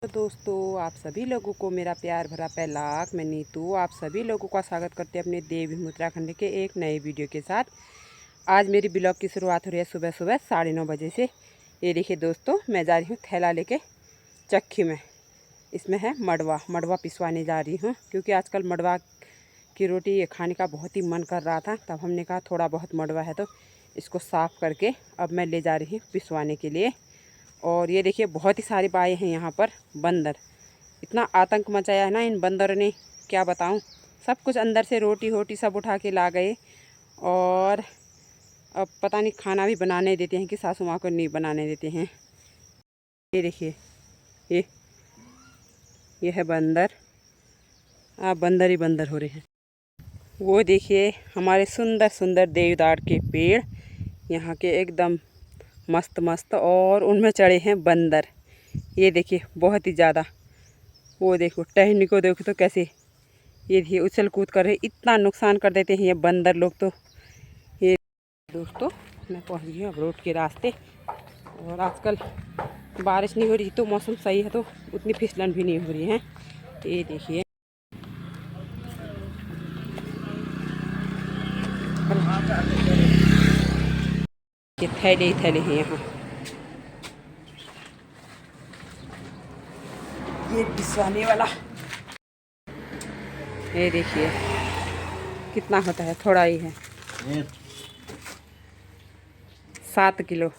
तो दोस्तों आप सभी लोगों को मेरा प्यार भरा पहलाक मैं नीतू आप सभी लोगों का स्वागत करते हैं अपने देवभूमि उत्तराखंड के एक नए वीडियो के साथ। आज मेरी ब्लॉग की शुरुआत हो रही है सुबह सुबह 9:30 बजे से। ये देखिए दोस्तों, मैं जा रही हूँ थैला लेके चक्की में। इसमें है मड़वा पिसवाने जा रही हूँ, क्योंकि आजकल मड़वा की रोटी खाने का बहुत ही मन कर रहा था। तब हमने कहा थोड़ा बहुत मड़वा है तो इसको साफ़ करके अब मैं ले जा रही हूँ पिसवाने के लिए। और ये देखिए बहुत ही सारे पाए हैं यहाँ पर बंदर। इतना आतंक मचाया है ना इन बंदरों ने, क्या बताऊँ। सब कुछ अंदर से रोटी होटी सब उठा के ला गए। और अब पता नहीं खाना भी बनाने देते हैं कि सासू माँ को नहीं बनाने देते हैं। ये देखिए ये है बंदर। आप बंदर ही बंदर हो रहे हैं। वो देखिए हमारे सुंदर सुंदर देवदार के पेड़ यहाँ के एकदम मस्त मस्त, और उनमें चढ़े हैं बंदर। ये देखिए बहुत ही ज़्यादा। वो देखो टहनी को देखो तो कैसे ये देखिए उछल कूद कर रहे, इतना नुकसान कर देते हैं ये बंदर लोग तो। ये दोस्तों मैं पहुंच गई हूँ अब रोड के रास्ते। और आजकल बारिश नहीं हो रही तो मौसम सही है, तो उतनी फिसलन भी नहीं हो रही है। ये देखिए ये थैले ही थैले हैं यहाँ। ये पिसवाने वाला ये देखिए कितना होता है, थोड़ा ही है 7 किलो।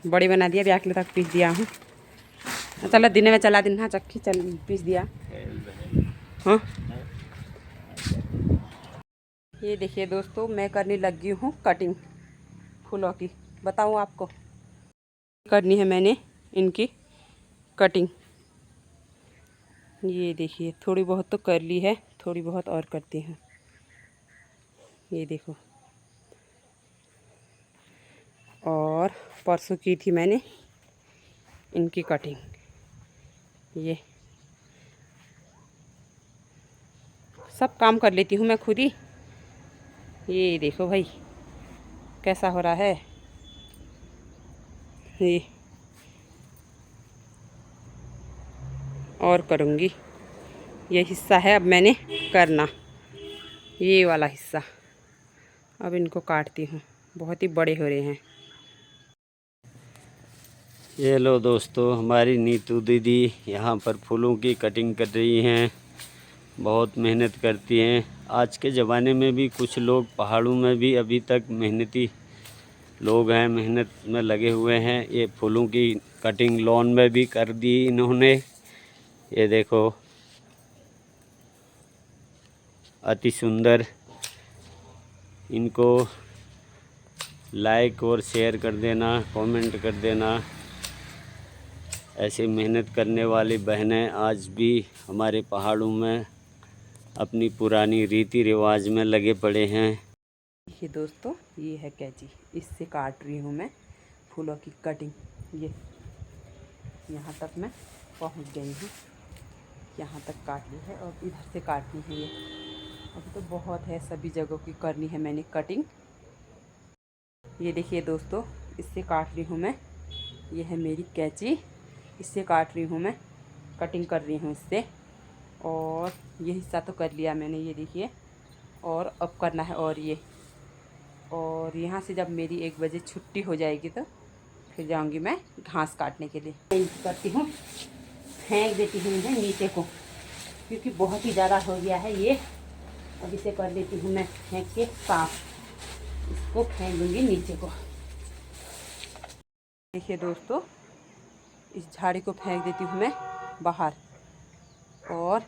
बड़ी बना दिया, 2 किलो तक पीस दिया हूँ। चलो दिन में चला दिन हाँ चक्की चल पीस दिया। हाँ ये देखिए दोस्तों, मैं करने लगी हूँ कटिंग फूलों की। बताऊँ आपको करनी है मैंने इनकी कटिंग। ये देखिए थोड़ी बहुत तो कर ली है, थोड़ी बहुत और करती हूँ। ये देखो, और परसों की थी मैंने इनकी कटिंग। ये सब काम कर लेती हूँ मैं खुद ही। ये देखो भाई कैसा हो रहा है। ये और करूँगी, ये हिस्सा है अब मैंने करना, ये वाला हिस्सा। अब इनको काटती हूँ, बहुत ही बड़े हो रहे हैं। ये लो दोस्तों, हमारी नीतू दीदी यहाँ पर फूलों की कटिंग कर रही हैं। बहुत मेहनत करती हैं। आज के ज़माने में भी कुछ लोग पहाड़ों में भी अभी तक मेहनती लोग हैं, मेहनत में लगे हुए हैं। ये फूलों की कटिंग लॉन में भी कर दी इन्होंने। ये देखो अति सुंदर। इनको लाइक और शेयर कर देना, कमेंट कर देना। ऐसे मेहनत करने वाली बहनें आज भी हमारे पहाड़ों में अपनी पुरानी रीति रिवाज में लगे पड़े हैं। ये दोस्तों ये है कैंची, इससे काट रही हूँ मैं फूलों की कटिंग। ये यहाँ तक मैं पहुँच गई हूँ, यहाँ तक काट ली है और इधर से काटनी है। ये अभी तो बहुत है, सभी जगहों की करनी है मैंने कटिंग। ये देखिए दोस्तों, इससे काट रही हूँ मैं। ये है मेरी कैंची, इससे काट रही हूँ मैं, कटिंग कर रही हूँ इससे। और ये हिस्सा तो कर लिया मैंने, ये देखिए। और अब करना है और ये। और यहाँ से जब मेरी 1 बजे छुट्टी हो जाएगी तो फिर जाऊँगी मैं घास काटने के लिए। करती हूँ, फेंक देती हूँ इन्हें नीचे को, क्योंकि बहुत ही ज़्यादा हो गया है ये। अब इसे कर देती हूँ मैं फेंक के साफ, इसको फेंक दूँगी नीचे को। देखिए दोस्तों, इस झाड़ी को फेंक देती हूँ मैं बाहर। और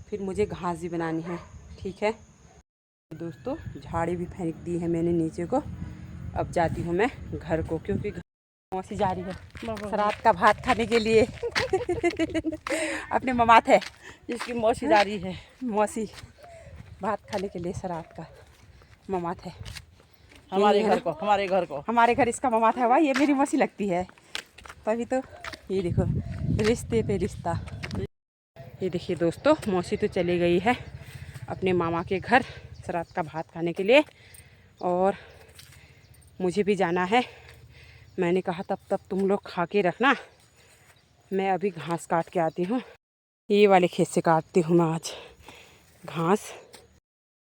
फिर मुझे घास भी बनानी है, ठीक है दोस्तों। झाड़ी भी फेंक दी है मैंने नीचे को। अब जाती हूँ मैं घर को, क्योंकि मौसी जा रही है रात का भात खाने के लिए। अपने ममात है जिसकी मौसी जा रही है, मौसी भात खाने के लिए रात का ममात है। हमारे घर इसका ममात है। भाई ये मेरी मौसी लगती है, तभी तो। ये देखो रिश्ते पे रिश्ता। ये देखिए दोस्तों, मौसी तो चली गई है अपने मामा के घर रात का भात खाने के लिए, और मुझे भी जाना है। मैंने कहा तब तुम लोग खा के रखना, मैं अभी घास काट के आती हूँ। ये वाले खेत से काटती हूँ मैं आज घास।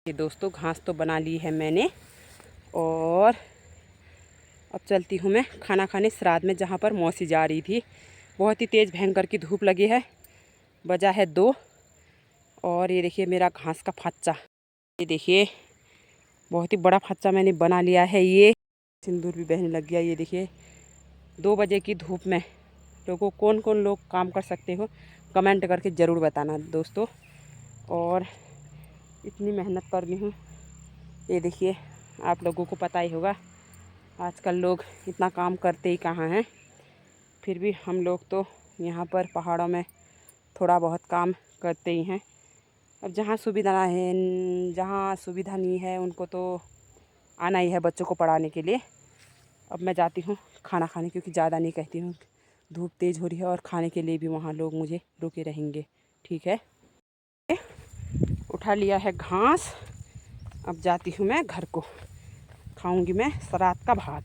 ये दोस्तों घास तो बना ली है मैंने और अब चलती हूँ मैं खाना खाने श्राद्ध में, जहाँ पर मौसी जा रही थी। बहुत ही तेज़ भयंकर की धूप लगी है। बजा है 2 और ये देखिए मेरा घास का फच्चा। ये देखिए बहुत ही बड़ा फच्चा मैंने बना लिया है। ये सिंदूर भी बहने लग गया। ये देखिए 2 बजे की धूप में लोगों कौन कौन लोग काम कर सकते हो कमेंट करके ज़रूर बताना दोस्तों। और इतनी मेहनत कर रही हूँ। ये देखिए आप लोगों को पता ही होगा आजकल लोग इतना काम करते ही कहाँ हैं। फिर भी हम लोग तो यहाँ पर पहाड़ों में थोड़ा बहुत काम करते ही हैं। अब जहाँ सुविधा है, जहाँ सुविधा नहीं है उनको तो आना ही है बच्चों को पढ़ाने के लिए। अब मैं जाती हूँ खाना खाने, क्योंकि ज़्यादा नहीं कहती हूँ, धूप तेज़ हो रही है और खाने के लिए भी वहाँ लोग मुझे रुके रहेंगे। ठीक है, उठा लिया है घास। अब जाती हूँ मैं घर को, खाऊंगी मैं श्राद्ध का भात।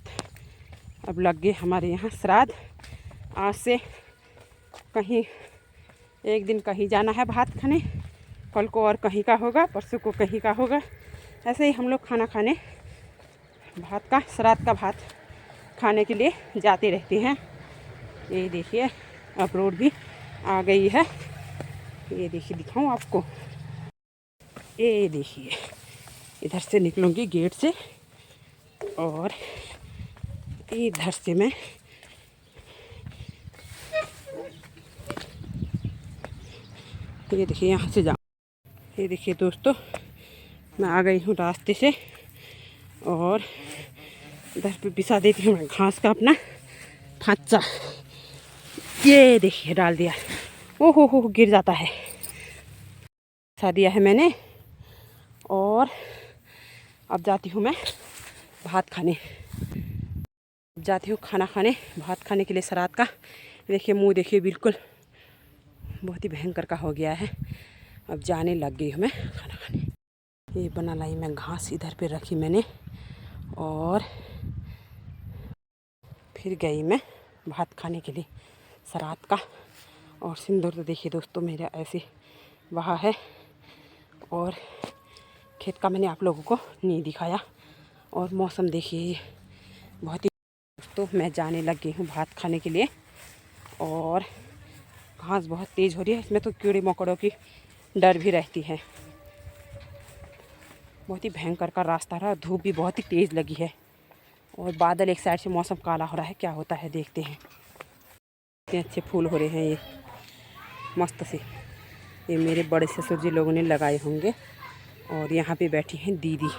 अब लग गए हमारे यहाँ श्राद्ध। आज से कहीं एक दिन कहीं जाना है भात खाने, कल को और कहीं का होगा, परसों को कहीं का होगा। ऐसे ही हम लोग खाना खाने भात का, श्राद्ध का भात खाने के लिए जाते रहते हैं। ये देखिए अब रोड भी आ गई है। ये देखिए दिखाऊं आपको। ये देखिए इधर से निकलूँगी गेट से और इधर से मैं ये देखिए यहाँ से जाऊँ। ये देखिए दोस्तों मैं आ गई हूँ रास्ते से और इधर पे बिछा देती हूँ मैं घास का अपना फच्चा। ये देखिए डाल दिया। ओहो हो गिर जाता है। बिछा दिया है मैंने और अब जाती हूँ मैं भात खाने। जाती हूँ खाना खाने, भात खाने के लिए श्राद्ध का। देखिए मुंह देखिए बिल्कुल बहुत ही भयंकर का हो गया है। अब जाने लग गई हूँ मैं खाना खाने। ये बना लाई मैं घास, इधर पे रखी मैंने और फिर गई मैं भात खाने के लिए श्राद्ध का। और सिंदूर तो देखिए दोस्तों मेरा ऐसे वहाँ है और खेत का मैंने आप लोगों को नहीं दिखाया। और मौसम देखिए बहुत ही दोस्तों, मैं जाने लग गई हूँ भात खाने के लिए और घास बहुत तेज़ हो रही है। इसमें तो कीड़े मकोड़ों की डर भी रहती है। बहुत ही भयंकर का रास्ता रहा, धूप भी बहुत ही तेज़ लगी है और बादल एक साइड से मौसम काला हो रहा है। क्या होता है देखते हैं। इतने अच्छे फूल हो रहे हैं ये मस्त से। ये मेरे बड़े ससुर जी लोगों ने लगाए होंगे और यहाँ पे बैठी हैं दीदी।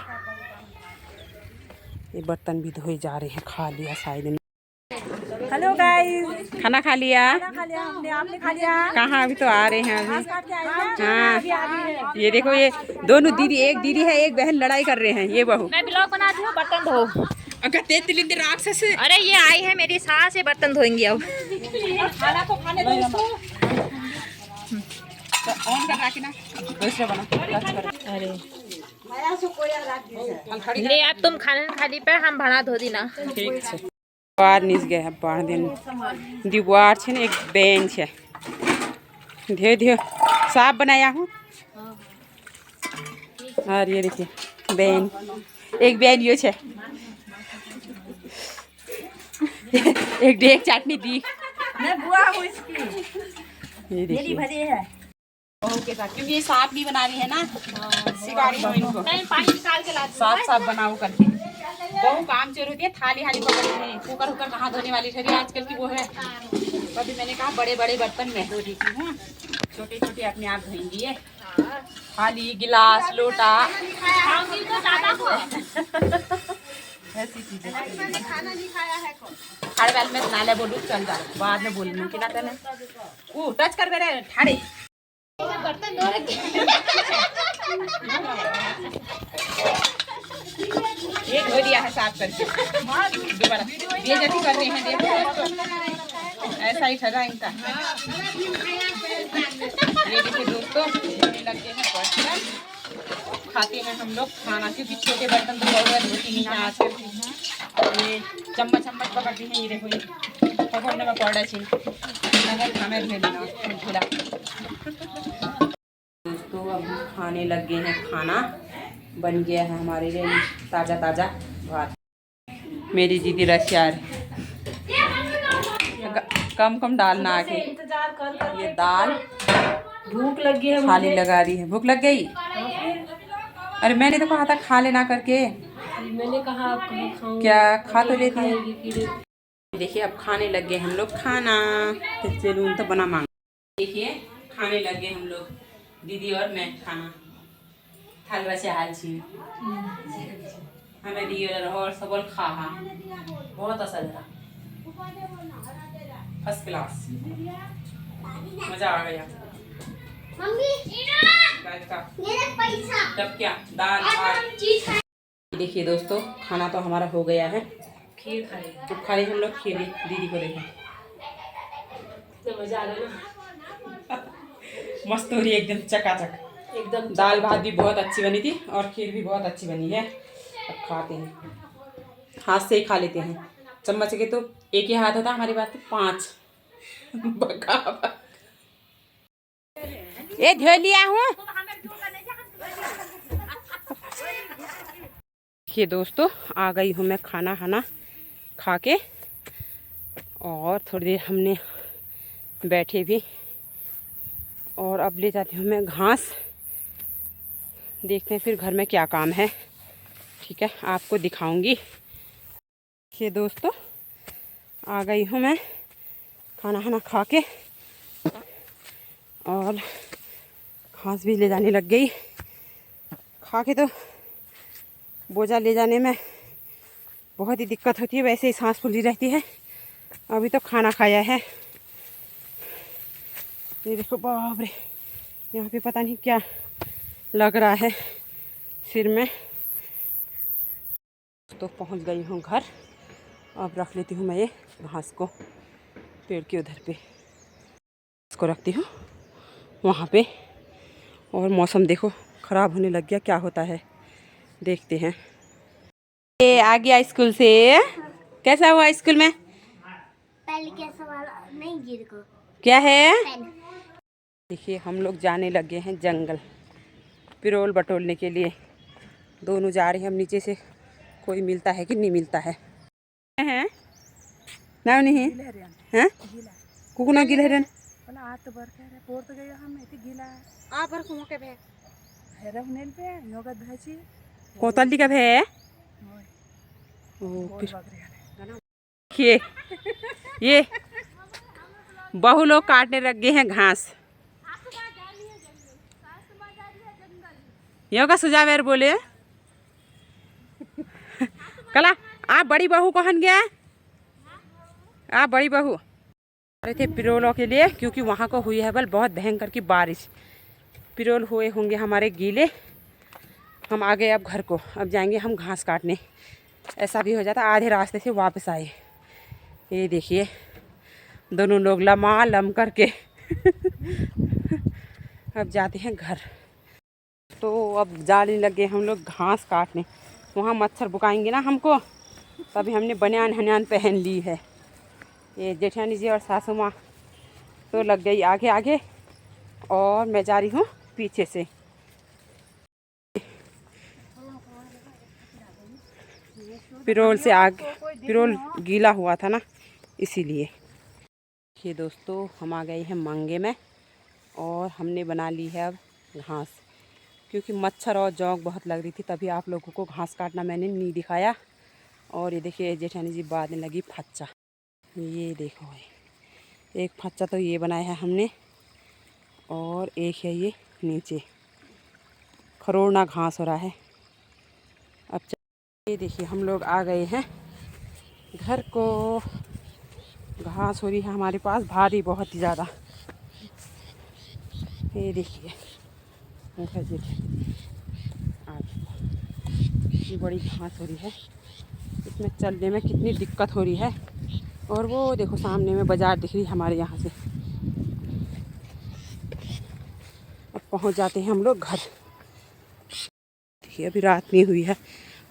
ये बर्तन भी धोए जा रहे हैं, खा लिया शायद। हेलो गाइस, खाना खा लिया? हमने, आपने खा लिया? कहाँ, अभी तो आ रहे हैं अभी। हाँ ये देखो ये दोनों दीदी, एक दीदी है एक बहन लड़ाई कर रहे हैं। ये बहू मैं ब्लॉग बनाती हूँ, बर्तन धो। राक्षस। अरे ये आई है मेरी सास, से बर्तन धोएंगी अब। खाना तो खाने दो इसको। ऑन कर रखी ना, दूसरा बना। अरे ले अब तुम खाना खाली पे हम भाड़ा धो दी ना। ठीक है। दीवार नीच गए हैं बाढ़ दिन। दीवार है ना एक बेंच है, धीरे धीरे साफ बनाया हूँ। और ये देखिए बेन, एक बेन यो है, एक डेग चटनी दी। मैं बुआ हूँ इसकी। ये देखिए बहू के साथ, क्योंकि ये साफ भी बना रही है ना, सिखाड़ी हूँ इनको। मैं पानी निकाल के लाती हूँ। साफ बनाओ करके। बहु काम चोर होती है, थाली हाली पकड़ती है, कुकर हुकर कहाँ धोने वाली ठहरी आजकल की वो है। तो अभी मैंने कहा बड़े बड़े बर्तन में धो देती हूँ, छोटे छोटे अपने आप धोएंगी ये। थाली गिलास लोटा ऐसी चीजें। खाना नहीं खाया है ठाड़े वाले में नाले बोलूँ चल जा, बाद में बोलूँ कि ना तेने वो टच कर मेरे ठाड़े बर्तन धो रखी। ये धो दिया है साफ करके, दोबारा बेइज्जती कर रहे हैं। देखो ऐसा ही ठहरा इनका। ये देखिए दोस्तों लग गए हैं बर्तन, खाते हैं हम लोग खाना, क्योंकि छोटे बर्तन तो बहुत धोती नहीं है आजकल। ये चम्मच पकड़ती हैं। ये देखो ये पकड़ने में पड़ छी हमें भेजना झूला। दोस्तों अब हम खाने लग गए हैं, खाना बन गया है हमारे लिए ताज़ा ताज़ा भात। मेरी दीदी रशियार कम कम डालना आके, ये दाल भूख लगी है, खाली लगा रही है। भूख लग गई? अरे मैंने तो कहा था खा लेना करके, मैंने कहा क्या खा तो लेती है। देखिए अब खाने लग गए हम लोग खाना, चलून तो बना मांग। देखिए खाने लग गए हम लोग, दीदी और मैं खाना थाल से हाल छी हमें दिए और सबल खा बहुत असर था, फर्स्ट क्लास, मजा आ गया। तब क्या दाल भात। देखिए दोस्तों खाना तो हमारा हो गया है, खीर खा रहे हम लोग। खीर दीदी को देखें तो मजा आ रहा ना, मस्त हो रही है एकदम चकाचक एकदम। दाल भात भी बहुत अच्छी बनी थी और खीर भी बहुत अच्छी बनी है। अब खाते हैं, हाथ से ही खा लेते हैं। चम्मच के तो एक ही हाथ होता, हमारे पास तो 5 ये धो लिया हूँ। देखिए दोस्तों आ गई हूँ मैं खाना खा के, और थोड़ी देर हमने बैठे भी, और अब ले जाती हूँ मैं घास। देखते हैं फिर घर में क्या काम है, ठीक है आपको दिखाऊंगी। देखिए दोस्तों आ गई हूँ मैं खाना खा के, और घास भी ले जाने लग गई। खा के तो बोझा ले जाने में बहुत ही दिक्कत होती है, वैसे ही सांस फूली रहती है। अभी तो खाना खाया है। ये देखो बाप रे, यहाँ पे पता नहीं क्या लग रहा है सिर में। तो पहुँच गई हूँ घर। अब रख लेती हूँ मैं ये घास को पेड़ के उधर पे, इसको रखती हूँ वहाँ पे। और मौसम देखो ख़राब होने लग गया, क्या होता है देखते हैं। ये आ गया स्कूल से। कैसा हुआ स्कूल में? पहले कैसा वाला नहीं गिर को क्या है? देखिए हम लोग जाने लगे हैं जंगल पिरोल बटोरने के लिए। दोनों जा रहे हैं। हम नीचे से कोई मिलता है कि नहीं मिलता है हैं ना नहीं हैं कुकुना गिलहरन कोतल का भे ये बहु लोग काटने लग गए हैं घास। यो का सुझाव यार बोले कला आप बड़ी बहू कहन गया, आप बड़ी बहू अरे थे पिरोलों के लिए, क्योंकि वहाँ को हुई है बल बहुत भयंकर की बारिश। पिरोल हुए होंगे हमारे गीले। हम आ गए अब घर को, अब जाएंगे हम घास काटने। ऐसा भी हो जाता आधे रास्ते से वापस आए। ये देखिए दोनों लोग लम करके अब जाते हैं घर। तो अब जाने लगे हम लोग घास काटने। वहाँ मच्छर बुकाएंगे ना हमको, तभी हमने बनियान हनियान पहन ली है। ये जेठानी जी और सासू माँ तो लग गई आगे आगे, और मैं जा रही हूँ पीछे से। पिरोल से आगे, पिरोल गीला हुआ था ना इसीलिए। ये दोस्तों हम आ गए हैं मांगे में, और हमने बना ली है अब घास, क्योंकि मच्छर और जौंक बहुत लग रही थी, तभी आप लोगों को घास काटना मैंने नहीं दिखाया। और ये देखिए जेठानी जी बांधने लगी फच्चा। ये देखो एक फच्चा तो ये बनाया है हमने, और एक है ये नीचे खरोड़ना घास हो रहा है। अब ये देखिए हम लोग आ गए हैं घर को। घास हो रही है हमारे पास भारी बहुत ही ज़्यादा। ये देखिए ये बड़ी घास हो रही है, इसमें चलने में कितनी दिक्कत हो रही है। और वो देखो सामने में बाज़ार दिख रही है हमारे यहाँ से। अब पहुँच जाते हैं हम लोग घर। देखिए अभी रात नहीं हुई है,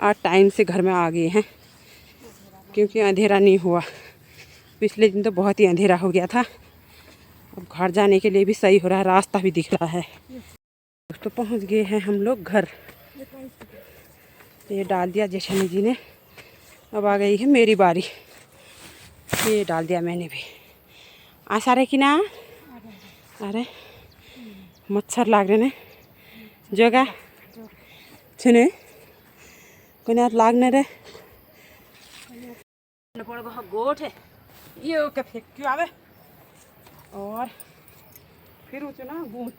आज टाइम से घर में आ गए हैं, क्योंकि अंधेरा नहीं हुआ। पिछले दिन तो बहुत ही अंधेरा हो गया था। अब घर जाने के लिए भी सही हो रहा है, रास्ता भी दिख रहा है। दोस्तों पहुंच गए हैं हम लोग घर। ये डाल दिया जेठानी जी ने, अब आ गई है मेरी बारी। ये डाल दिया मैंने भी। आशा रहे कि ना, अरे मच्छर लाग रहे ने जगह छुने कोई लागने रे गोठ है ये ओके फेंक क्यों आवे और फिर ऊँचे ना घूम।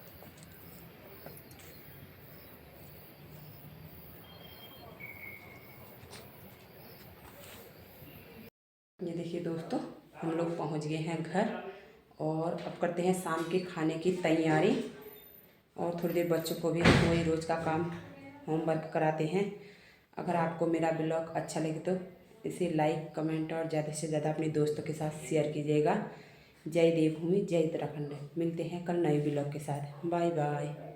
ये देखिए दोस्तों, हम लोग पहुंच गए हैं घर और अब करते हैं शाम के खाने की तैयारी। और थोड़ी देर बच्चों को भी वही रोज़ का काम होमवर्क कराते हैं। अगर आपको मेरा ब्लॉग अच्छा लगे तो इसे लाइक कमेंट और ज़्यादा से ज़्यादा अपने दोस्तों के साथ शेयर कीजिएगा। जय देवभूमि, जय उत्तराखंड। मिलते हैं कल नए ब्लॉग के साथ। Bye bye.